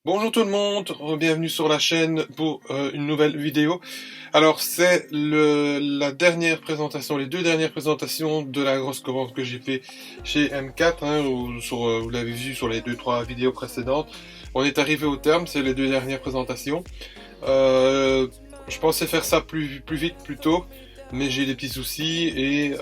Bonjour tout le monde, bienvenue sur la chaîne pour une nouvelle vidéo. Alors c'est la dernière présentation, les deux dernières présentations de la grosse commande que j'ai fait chez M4, vous l'avez vu sur les 2-3 vidéos précédentes. On est arrivé au terme, c'est les deux dernières présentations. Je pensais faire ça plus vite, plus tôt, mais j'ai des petits soucis et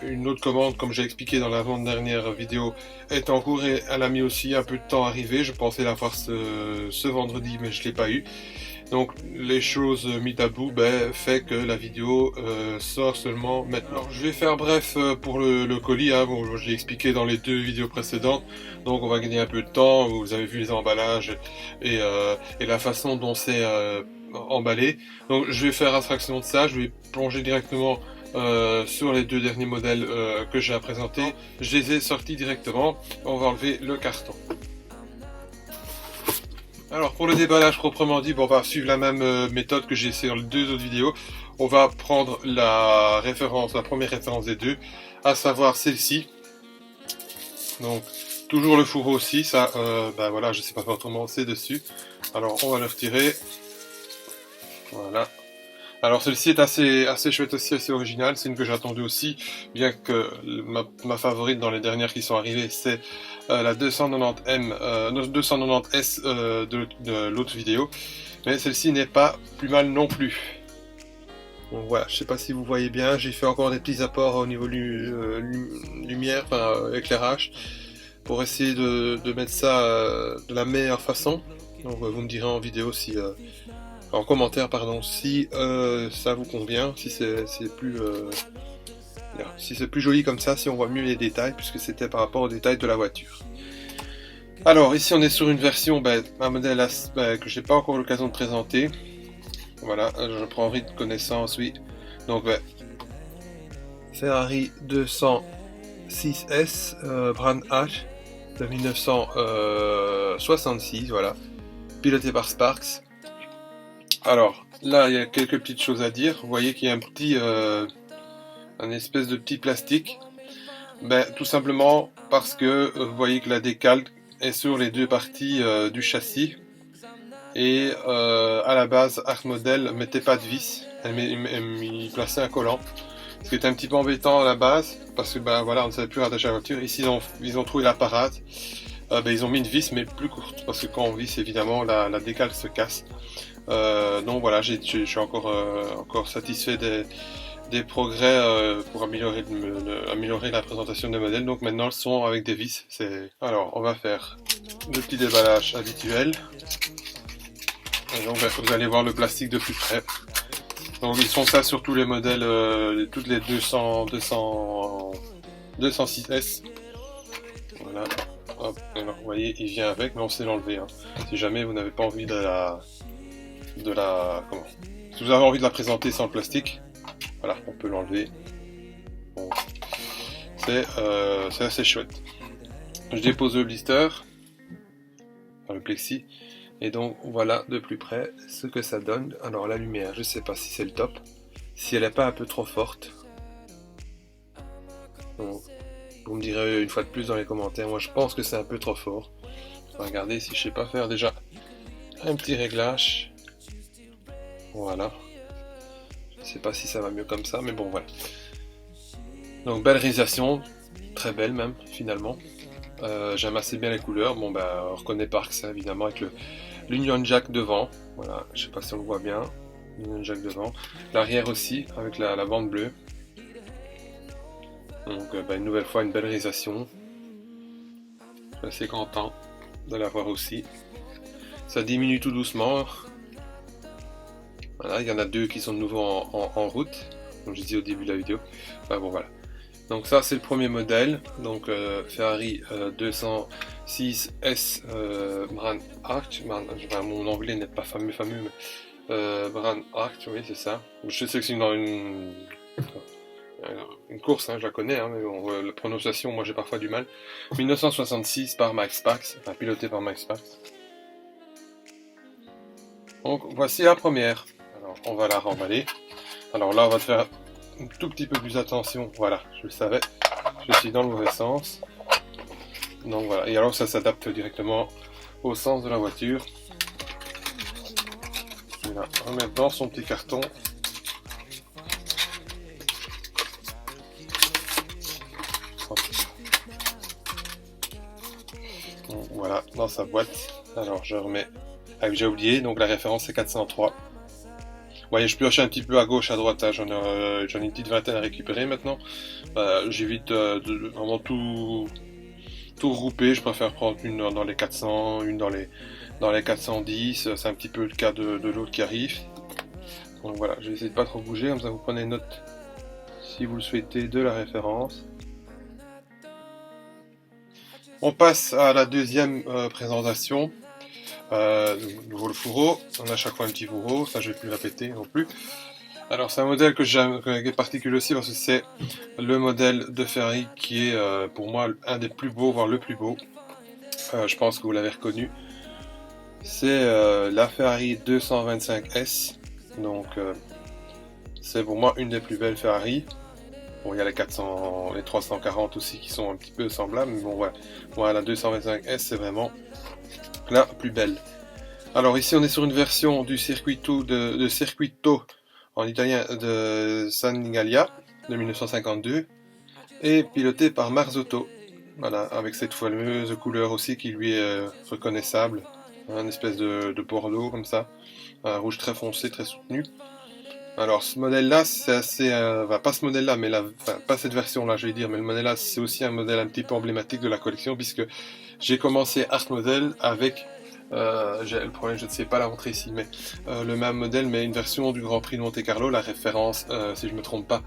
une autre commande, comme j'ai expliqué dans l'avant-dernière vidéo, est en cours et elle a mis aussi un peu de temps à arriver. Je pensais la voir ce vendredi, mais je l'ai pas eu. Donc les choses mises à bout fait que la vidéo sort seulement maintenant. Alors, je vais faire bref pour le colis, bon, je l'ai expliqué dans les deux vidéos précédentes, donc on va gagner un peu de temps. Vous avez vu les emballages et la façon dont c'est emballé. Donc je vais faire abstraction de ça, je vais plonger directement sur les deux derniers modèles que j'ai à présenter. Je les ai sortis directement, on va enlever le carton. Alors pour le déballage proprement dit, on va suivre la même méthode que j'ai essayé dans les deux autres vidéos. On va prendre la première référence des deux, à savoir celle-ci. Donc toujours le fourreau aussi, ça, voilà, je sais pas faire autrement, c'est dessus. Alors on va le retirer. Voilà. Alors celle-ci est assez chouette aussi, assez originale, c'est une que j'ai attendue aussi, bien que ma favorite dans les dernières qui sont arrivées, c'est la 290M, 290S de l'autre vidéo, mais celle-ci n'est pas plus mal non plus. Donc voilà, je sais pas si vous voyez bien, j'ai fait encore des petits apports au niveau lumière, éclairage, pour essayer de mettre ça de la meilleure façon. Donc vous me direz en vidéo si... en commentaire pardon, si ça vous convient, si c'est plus joli comme ça, si on voit mieux les détails, puisque c'était par rapport aux détails de la voiture. Alors ici on est sur une version, un modèle que j'ai pas encore l'occasion de présenter. Voilà, je prends rythme de connaissance, oui. Donc Ferrari 206S Brand H de 1966, voilà, piloté par Sparks. Alors, là, il y a quelques petites choses à dire. Vous voyez qu'il y a un espèce de petit plastique. Tout simplement parce que vous voyez que la décale est sur les deux parties du châssis. Et à la base, Art Model mettait pas de vis. Elle plaçait un collant. Ce qui est un petit peu embêtant à la base, parce que voilà, on ne savait plus rattacher la voiture. Ici, ils ont trouvé la parade. Ils ont mis une vis, mais plus courte, parce que quand on visse, évidemment, la décale se casse. Donc voilà, je suis encore satisfait des progrès pour améliorer la présentation des modèles. Donc maintenant, ils sont avec des vis. Alors, on va faire le petit déballage habituel. Et donc, vous allez voir le plastique de plus près. Donc, ils font ça sur tous les modèles, toutes les 206S. Voilà. Hop. Alors, vous voyez, il vient avec, mais on sait l'enlever. Hein. Si jamais vous n'avez pas envie si vous avez envie de la présenter sans le plastique, voilà, on peut l'enlever. Bon. C'est assez chouette. Je dépose le blister, le plexi, et donc voilà de plus près ce que ça donne. Alors la lumière, je sais pas si c'est le top, si elle n'est pas un peu trop forte. Donc, vous me direz une fois de plus dans les commentaires. Moi je pense que c'est un peu trop fort. On va regarder si je sais pas faire déjà un petit réglage. Voilà. Je sais pas si ça va mieux comme ça, mais bon voilà. Donc belle réalisation, très belle même finalement. J'aime assez bien les couleurs. Bon on reconnaît Parks évidemment avec l'Union Jack devant. Voilà, je sais pas si on le voit bien. L'Union Jack devant. L'arrière aussi avec la bande bleue. Donc une nouvelle fois une belle réalisation. Je suis assez content de l'avoir aussi. Ça diminue tout doucement. Voilà, il y en a deux qui sont de nouveau en route, comme je disais au début de la vidéo. Bon voilà. Donc ça c'est le premier modèle, donc Ferrari 206S Brand Arch. Mon anglais n'est pas fameux, mais Brand Arch, oui c'est ça. Je sais que c'est dans une course, je la connais, mais bon, la prononciation, moi j'ai parfois du mal. 1966 par Max Sparks, piloté par Max Sparks. Donc voici la première. Alors on va la remballer. Alors là on va faire un tout petit peu plus attention. Voilà, je le savais. Je suis dans le mauvais sens. Donc voilà. Et alors ça s'adapte directement au sens de la voiture. Je vais la remettre dans son petit carton. Donc, voilà, dans sa boîte. Alors je remets. Ah, j'ai oublié, donc la référence c'est 403. Vous voyez, je pioche un petit peu à gauche, à droite, hein. J'en ai une petite vingtaine à récupérer maintenant. J'évite de vraiment tout regrouper. Je préfère prendre une dans les 400, une dans les 410. C'est un petit peu le cas de l'autre qui arrive. Donc voilà, je vais essayer de pas trop bouger, comme ça vous prenez note, si vous le souhaitez, de la référence. On passe à la deuxième présentation. Nouveau le fourreau, on a à chaque fois un petit fourreau, ça je vais plus répéter non plus. Alors c'est un modèle qui est particulier aussi parce que c'est le modèle de Ferrari qui est pour moi un des plus beaux, voire le plus beau. Je pense que vous l'avez reconnu. C'est la Ferrari 225S, donc c'est pour moi une des plus belles Ferrari. Bon, il y a les 400, les 340 aussi qui sont un petit peu semblables, mais bon ouais, moi la 225S c'est vraiment la plus belle. Alors ici on est sur une version du circuito en italien de Senigallia de 1952 et piloté par Marzotto. Voilà, avec cette fameuse couleur aussi qui lui est reconnaissable, une espèce de bordeaux comme ça, un rouge très foncé, très soutenu. Alors ce modèle-là, c'est assez, pas ce modèle-là, mais pas cette version-là, je vais dire, mais le modèle-là, c'est aussi un modèle un petit peu emblématique de la collection, puisque j'ai commencé Art Model avec, le problème, je ne sais pas la montrer ici, mais le même modèle, mais une version du Grand Prix de Monte Carlo, la référence, si je me trompe pas,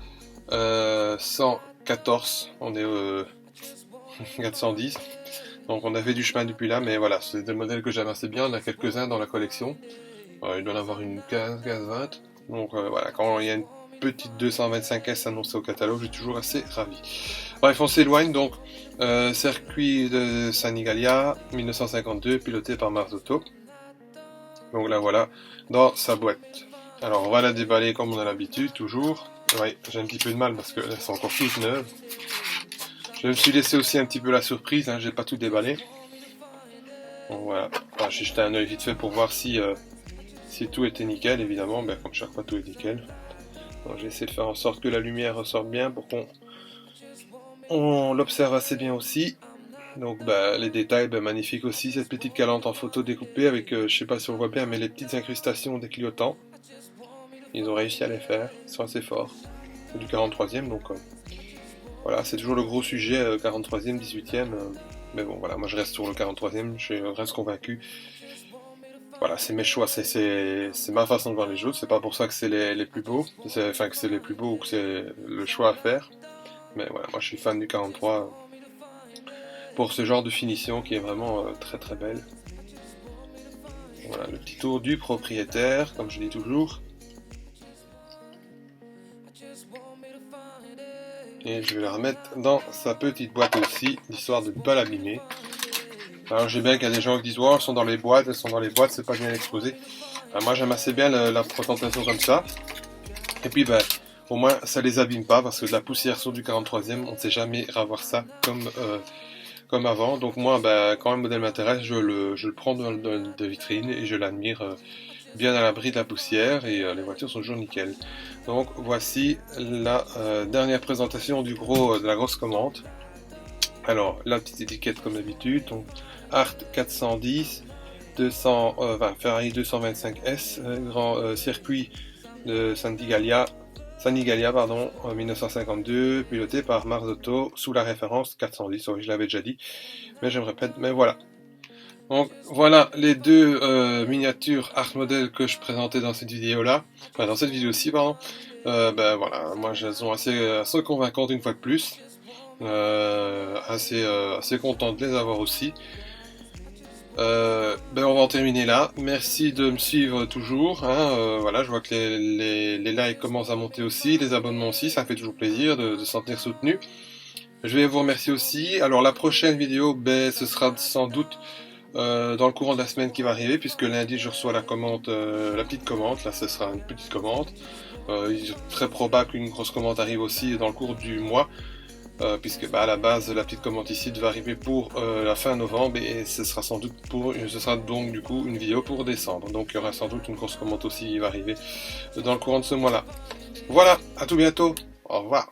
114, on est 410, donc on a fait du chemin depuis là, mais voilà, c'est des modèles que j'aime assez bien, on a quelques-uns dans la collection, il doit en avoir une 15-20. Donc voilà, quand il y a une petite 225S annoncée au catalogue, je suis toujours assez ravi. Bref, on s'éloigne donc. Circuit de Senigallia, 1952, piloté par Marzotto. Donc là voilà, dans sa boîte. Alors on va la déballer comme on a l'habitude, toujours. Ouais, j'ai un petit peu de mal parce qu'elles sont encore toutes neuves. Je me suis laissé aussi un petit peu la surprise, hein, j'ai pas tout déballé. Donc voilà, enfin, j'ai jeté un œil vite fait pour voir si tout était nickel, évidemment, ben, comme chaque fois tout est nickel. J'ai essayé de faire en sorte que la lumière ressorte bien pour qu'on l'observe assez bien aussi. Donc les détails, magnifiques aussi, cette petite calante en photo découpée avec, je sais pas si on voit bien, mais les petites incrustations des clignotants. Ils ont réussi à les faire, ils sont assez forts. C'est du 43e, donc voilà, c'est toujours le gros sujet, 43e, 18e. Mais bon, voilà, moi je reste sur le 43e, je reste convaincu. Voilà, c'est mes choix, c'est ma façon de voir les choses, c'est pas pour ça que c'est les plus beaux, enfin que c'est les plus beaux ou que c'est le choix à faire, mais voilà, moi je suis fan du 43 pour ce genre de finition qui est vraiment très très belle. Voilà, le petit tour du propriétaire, comme je dis toujours. Et je vais la remettre dans sa petite boîte aussi, histoire de ne pas l'abîmer. Alors j'ai bien qu'il y a des gens qui disent oh, elles sont dans les boîtes, c'est pas bien exposé. Moi j'aime assez bien la présentation comme ça. Et puis au moins ça les abîme pas parce que de la poussière sur du 43e, on ne sait jamais revoir ça comme avant. Donc moi quand un modèle m'intéresse, je le prends de vitrine et je l'admire bien à l'abri de la poussière et les voitures sont toujours nickel. Donc voici la dernière présentation de la grosse commande. Alors la petite étiquette comme d'habitude, donc Art 410, Ferrari 225S, grand circuit de Senigallia en 1952, piloté par Marzotto sous la référence 410. Oui, je l'avais déjà dit, mais je me répète, mais voilà. Donc voilà les deux miniatures Art Model que je présentais dans cette vidéo-là, enfin dans cette vidéo-ci, pardon. Voilà, moi elles sont assez convaincantes une fois de plus. Assez content de les avoir aussi. On va en terminer là. Merci de me suivre toujours. Voilà, je vois que les likes commencent à monter aussi, les abonnements aussi, ça fait toujours plaisir de se sentir soutenu. Je vais vous remercier aussi. Alors la prochaine vidéo, ce sera sans doute dans le courant de la semaine qui va arriver, puisque lundi je reçois la petite commande. Là, ce sera une petite commande. Il est très probable qu'une grosse commande arrive aussi dans le cours du mois. puisque à la base la petite commande ici devait arriver pour la fin novembre, et ce sera donc du coup une vidéo pour décembre. Donc il y aura sans doute une grosse commande aussi qui va arriver dans le courant de ce mois-là. Voilà, à tout bientôt, au revoir.